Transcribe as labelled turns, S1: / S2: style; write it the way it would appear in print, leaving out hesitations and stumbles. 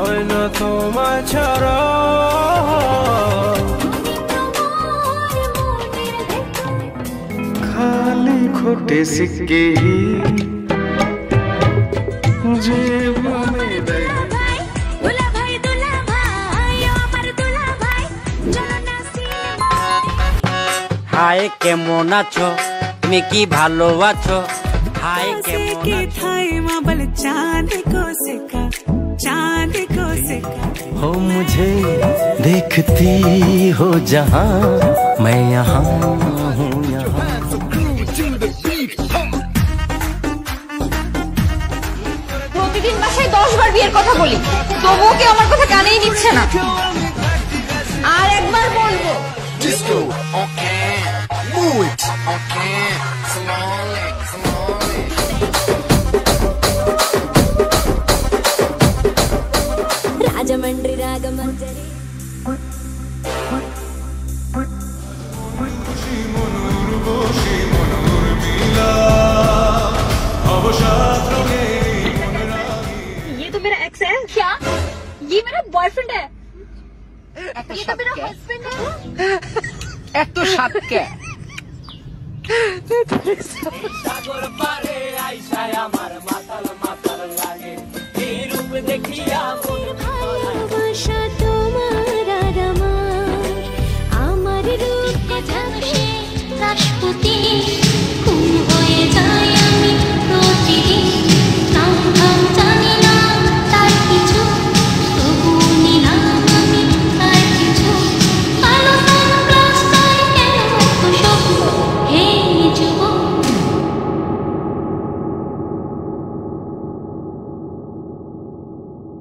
S1: হয় না তোমায় ছাড়া খালি खोटे सिक्के ही জীবনে দেয়
S2: হাই কেমন আছো তুমি কি ভালো আছো হাই কেমন
S1: हो मुझे देखती हो जहाँ मैं यहाँ हूँ यहाँ
S3: প্রতিদিন মাসে 10 বার বিয়ের কথা বলি তবুও কি আমার কথা কানেই নিচ্ছে না আর একবার বলবো
S4: Disco on can, move it on can, slowly, slowly.
S5: Rajahmundry Ragamanjari
S3: ये तो मेरा एक्स है क्या ये मेरा बॉयफ्रेंड है ये तो मेरा हस्बैंड है
S6: এত সাতকে
S2: সাগর পারে আইসায় আমার মাতাল মাতাল লাগে